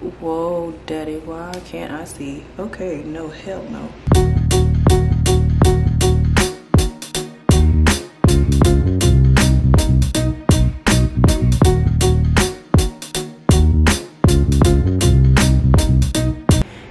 Whoa, daddy, why can't I see? Okay, no, hell no.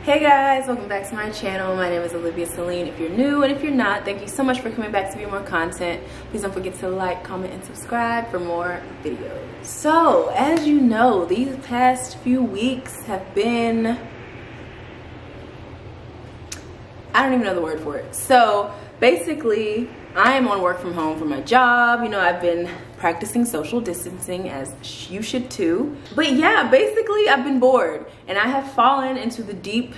Hey guys, welcome back to my channel. My name is Olivia Celine. If you're new, and if you're not, thank you so much for coming back to view more content. Please don't forget to like, comment, and subscribe for more videos. So, as you know, these past few weeks have been, I don't even know the word for it. So, basically, I am on work from home for my job. You know, I've been practicing social distancing, as you should too. But yeah, basically I've been bored and I have fallen into the deep,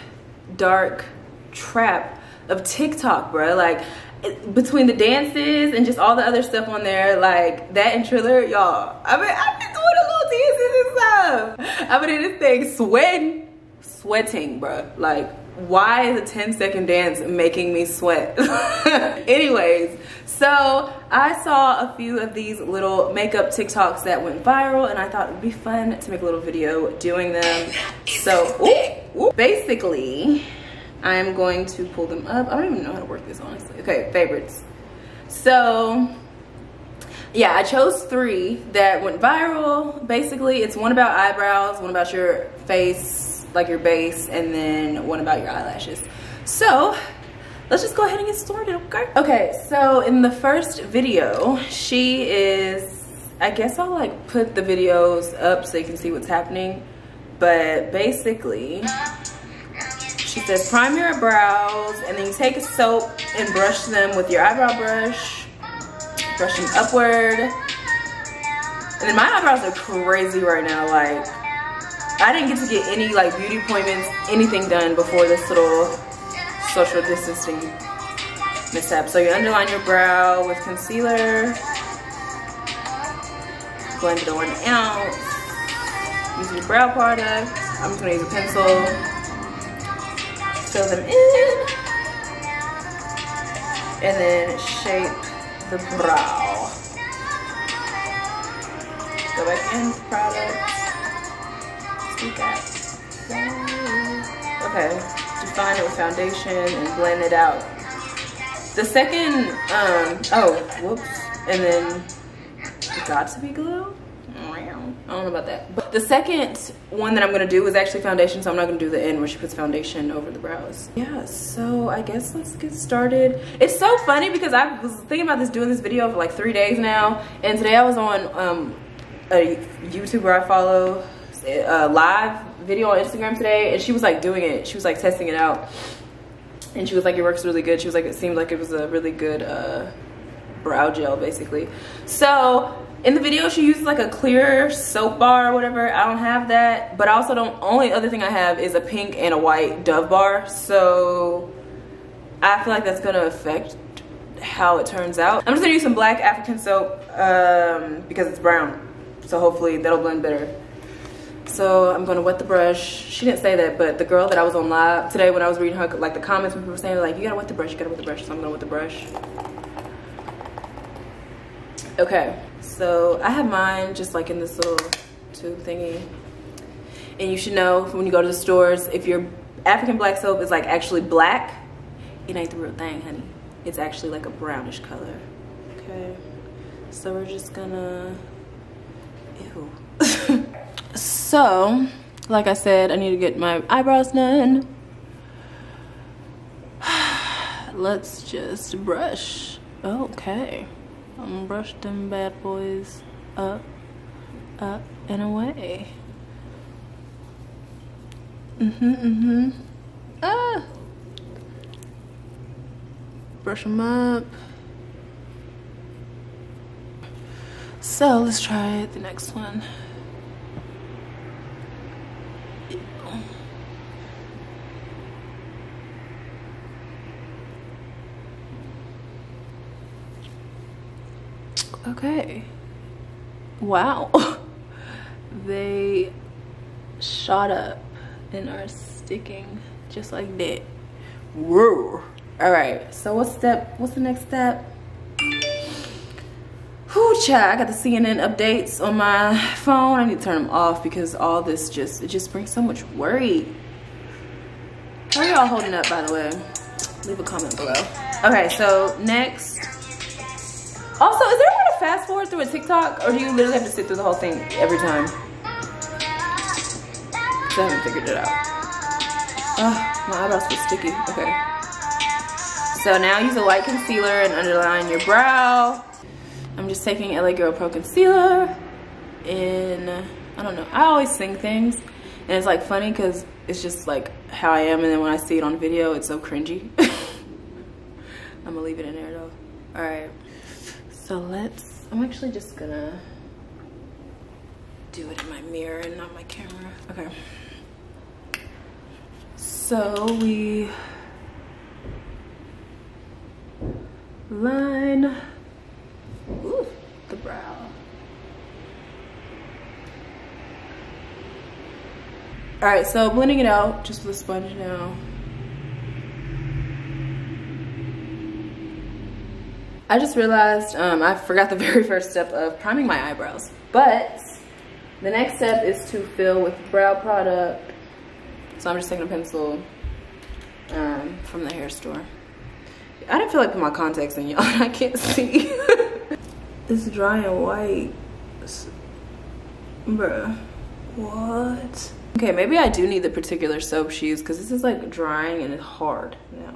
dark trap of TikTok, bro. Like, between the dances and just all the other stuff on there, like that and Triller, y'all. I've been doing a little dances and stuff. I've been in this thing sweating, bro. Like, why is a 10-second dance making me sweat? Anyways, so I saw a few of these little makeup TikToks that went viral, and I thought it would be fun to make a little video doing them. So basically, I'm going to pull them up. I don't even know how to work this, honestly. Okay, favorites. So yeah, I chose 3 that went viral. Basically, it's one about eyebrows, one about your face, like your base, and then one about your eyelashes. So let's just go ahead and get started, okay? Okay, so in the first video, she is, I guess I'll like put the videos up so you can see what's happening, but basically she says prime your brows, and then you take a soap and brush them with your eyebrow brush, brush them upward. And then my eyebrows are crazy right now. Like, I didn't get to get any like beauty appointments, anything done before this little social distancing mishap. So you underline your brow with concealer, blend it on out, use your brow product. I'm just gonna use a pencil, fill them in, and then shape the brow. Go back in, product. Okay, define it with foundation and blend it out. The second, oh, whoops, and then it got to be glue? I don't know about that. But the second one that I'm gonna do is actually foundation, so I'm not gonna do the end where she puts foundation over the brows. Yeah, so I guess let's get started. It's so funny because I was thinking about doing this video for like 3 days now, and today I was on a YouTuber I follow, live video on Instagram today, and she was like doing it, she was like testing it out, and she was like, it works really good. She was like, it seemed like it was a really good brow gel basically. So in the video she uses like a clear soap bar or whatever. I don't have that, but I also don't, only other thing I have is a pink and a white Dove bar, so I feel like that's gonna affect how it turns out. I'm just gonna use some black African soap because it's brown, so hopefully that'll blend better. So I'm gonna wet the brush. She didn't say that, but the girl that I was on live today, when I was reading her like the comments, people were saying like, you gotta wet the brush, you gotta wet the brush. So I'm gonna wet the brush. Okay, so I have mine just like in this little tube thingy. And you should know when you go to the stores, if your African black soap is like actually black, it ain't the real thing, honey. It's actually like a brownish color. Okay, so we're just gonna, ew. So, like I said, I need to get my eyebrows done. Let's just brush. Okay. I'm gonna brush them bad boys up, up, and away. Ah! Brush them up. So, let's try the next one. Okay, wow, they shot up and are sticking just like that. Whoa. All right, so what's the next step? Whew, Woo, child, I got the CNN updates on my phone. I need to turn them off because all this just brings so much worry. How are y'all holding up, by the way? Leave a comment below. Okay, so next. Also, is there a way to fast forward through a TikTok, or do you literally have to sit through the whole thing every time? I haven't figured it out. Oh, my eyebrows feel sticky. Okay. So now use a light concealer and underline your brow. I'm just taking LA Girl Pro Concealer in, I don't know. I always sing things, and it's like funny because it's just like how I am, and then when I see it on video, it's so cringy. I'm gonna leave it in there though. All right. So I'm actually just gonna do it in my mirror and not my camera. Okay. So we line the brow. All right, so blending it out just with a sponge now. I just realized I forgot the very first step of priming my eyebrows, but the next step is to fill with brow product. So I'm just taking a pencil from the hair store. I didn't feel like putting my contacts in, y'all. I can't see. It's dry and white. Bruh, what? Okay, maybe I do need the particular soap she used because this is like drying and it's hard now.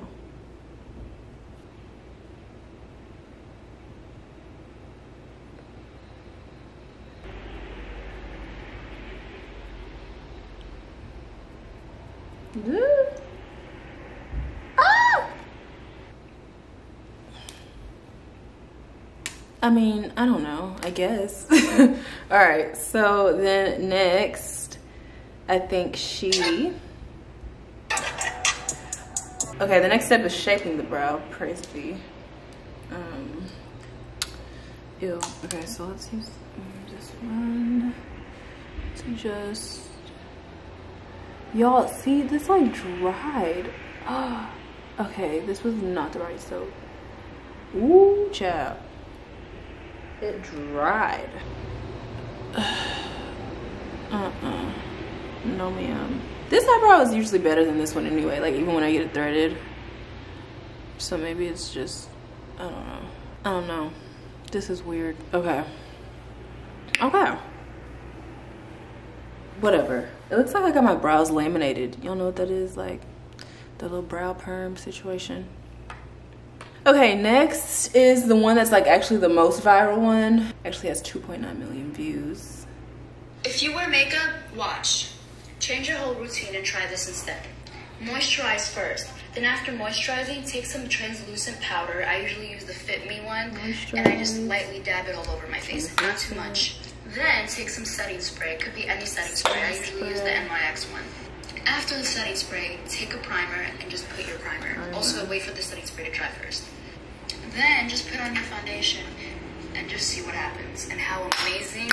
Ah! I mean, I don't know, I guess. All right, so then next, I think okay, the next step is shaping the brow, praise be. Ew, okay, so let's use this one to just, y'all see this like dried. Okay, this was not the right soap. Ooh, child. It dried. No ma'am. This eyebrow is usually better than this one anyway, like even when I get it threaded. So maybe it's just, I don't know. This is weird. Okay. Whatever. It looks like I got my brows laminated. Y'all know what that is? Like the little brow perm situation. Okay, next is the one that's like actually the most viral one. Actually has 2.9 million views. If you wear makeup, watch. Change your whole routine and try this instead. Moisturize first. Then after moisturizing, take some translucent powder. I usually use the Fit Me one. And I just lightly dab it all over my face, not too much. Then take some setting spray. It could be any setting spray. I usually use the NYX one. After the setting spray, take a primer and just put your primer. Also, wait for the setting spray to dry first. Then just put on your foundation and just see what happens and how amazing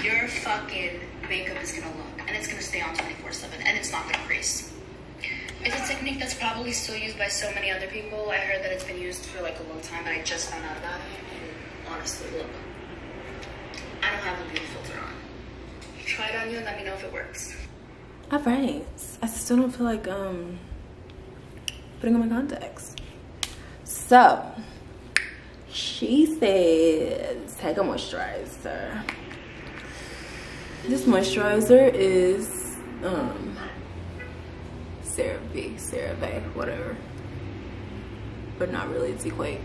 your fucking makeup is gonna look. And it's gonna stay on 24/7 and it's not gonna crease. It's a technique that's probably still used by so many other people. I heard that it's been used for like a long time, but I just found out about it. And honestly, look, I don't have a beauty filter on. Try it on you and let me know if it works. All right, I still don't feel like putting on my contacts. So she says take a moisturizer. This moisturizer is CeraVe, whatever, but not really, it's Equate.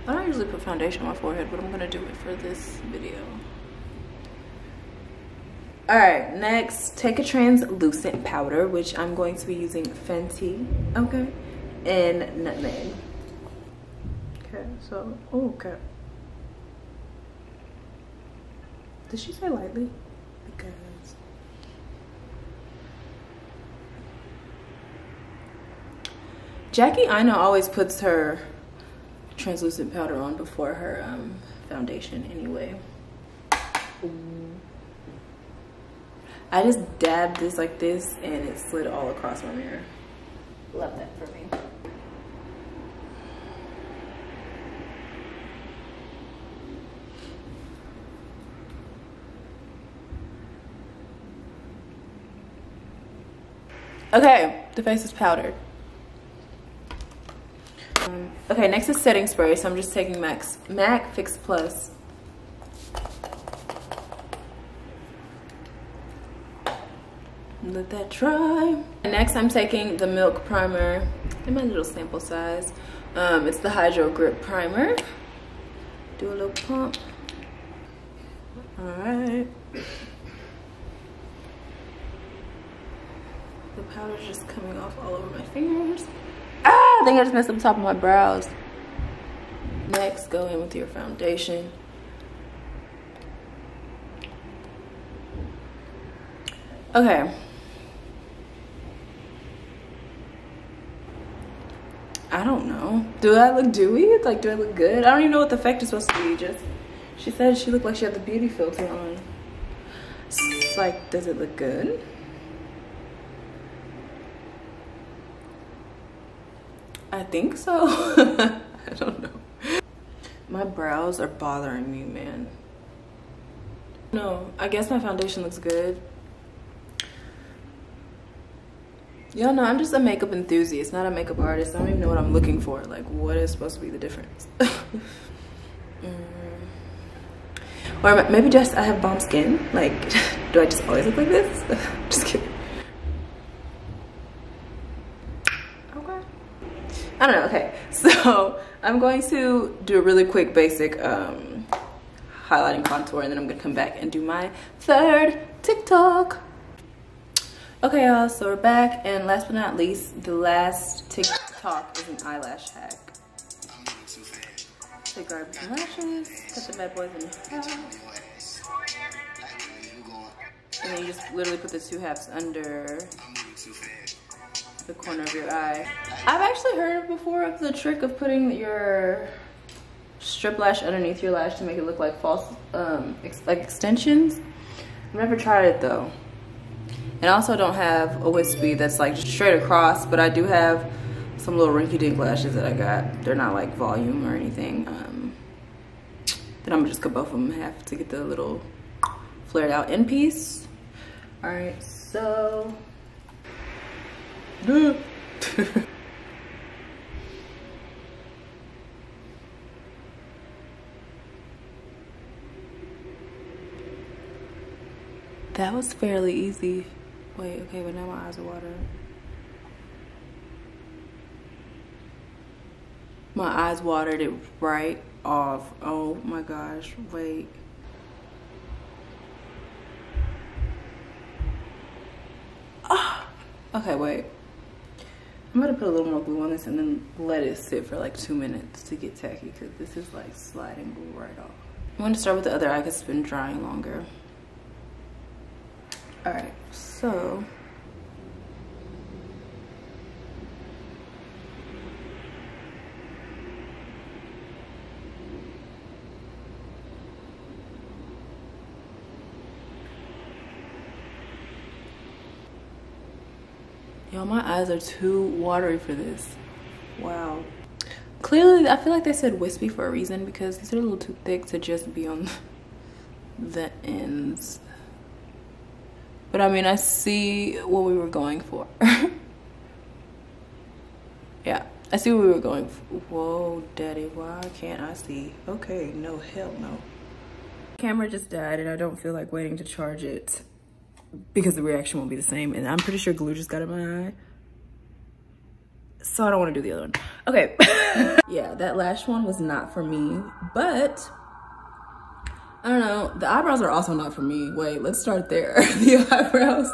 I don't usually put foundation on my forehead, but I'm gonna do it for this video. All right, next, take a translucent powder, which I'm going to be using Fenty, okay, and Nutmeg. Okay, so, oh, okay. Did she say lightly? Because Jackie Aina always puts her translucent powder on before her foundation anyway. I just dabbed this like this and it slid all across my mirror. Love that for me. Okay, the face is powdered. Okay, next is setting spray. So I'm just taking MAC Fix Plus. Let that dry. And next I'm taking the Milk Primer in my little sample size. It's the Hydro Grip Primer. Do a little pump. All right. The powder's just coming off all over my fingers. Ah, I think I just messed up the top of my brows. Next, go in with your foundation. Okay. I don't know. Do I look dewy? Like, do I look good? I don't even know what the effect is supposed to be. Just, she said she looked like she had the beauty filter on. It's like, does it look good? I think so. I don't know. My brows are bothering me, man. No, I guess my foundation looks good. Y'all know I'm just a makeup enthusiast, not a makeup artist. I don't even know what I'm looking for. Like, what is supposed to be the difference? Or maybe just I have bomb skin. Like, do I just always look like this? Just kidding. Okay. I don't know. Okay, so I'm going to do a really quick basic highlighting contour, and then I'm gonna come back and do my third TikTok. Okay, y'all, so we're back, and last but not least, the last TikTok is an eyelash hack. Take our lashes, cut the bad boys in half, and then you just literally put the 2 halves under the corner of your eye. I've actually heard before of the trick of putting your strip lash underneath your lash to make it look like false, like extensions. I've never tried it though. And I also don't have a wispy that's like straight across, but I do have some little rinky-dink lashes that I got. They're not like volume or anything. Then I'm gonna just cut both of them in half to get the little flared out end piece. All right, so. That was fairly easy. Wait, okay, but now my eyes are watering. My eyes watered it right off. Oh my gosh, wait. Ah, okay, wait. I'm gonna put a little more glue on this and then let it sit for like 2 minutes to get tacky, because this is like sliding glue right off. I'm gonna start with the other eye because it's been drying longer. All right, so. Y'all, my eyes are too watery for this. Wow. Clearly, I feel like they said wispy for a reason, because these are a little too thick to just be on the ends. But I mean, I see what we were going for. Yeah, I see what we were going for. Whoa, daddy, why can't I see? Okay, no, hell no. Camera just died and I don't feel like waiting to charge it because the reaction won't be the same. And I'm pretty sure glue just got in my eye. So I don't want to do the other one. Okay. Yeah, that lash one was not for me, but I don't know. The eyebrows are also not for me. Wait, let's start there. The eyebrows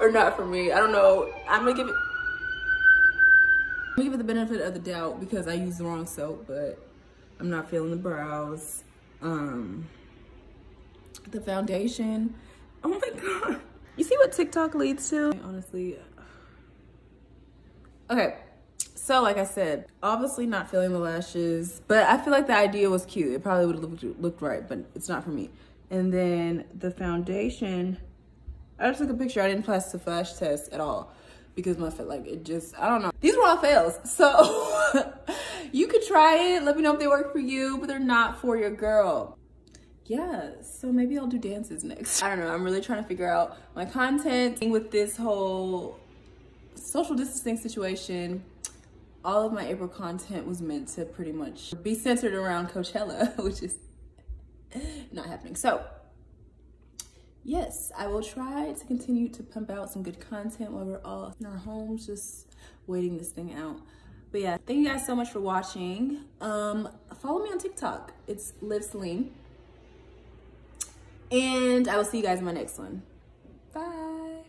are not for me. I don't know. I'm gonna give it the benefit of the doubt because I used the wrong soap, but I'm not feeling the brows. The foundation. Oh my God. You see what TikTok leads to? Honestly. Okay. So like I said, obviously not feeling the lashes, but I feel like the idea was cute. It probably would have looked right, but it's not for me. And then the foundation, I just took a picture. I didn't pass the flash test at all because my like it just, I don't know. These were all fails. So you could try it. Let me know if they work for you, but they're not for your girl. Yeah, so maybe I'll do dances next. I don't know. I'm really trying to figure out my content with this whole social distancing situation, all of my April content was meant to pretty much be centered around Coachella, which is not happening. So yes, I will try to continue to pump out some good content while we're all in our homes, just waiting this thing out. But yeah, thank you guys so much for watching. Follow me on TikTok. It's Liv Celine. And I will see you guys in my next one. Bye.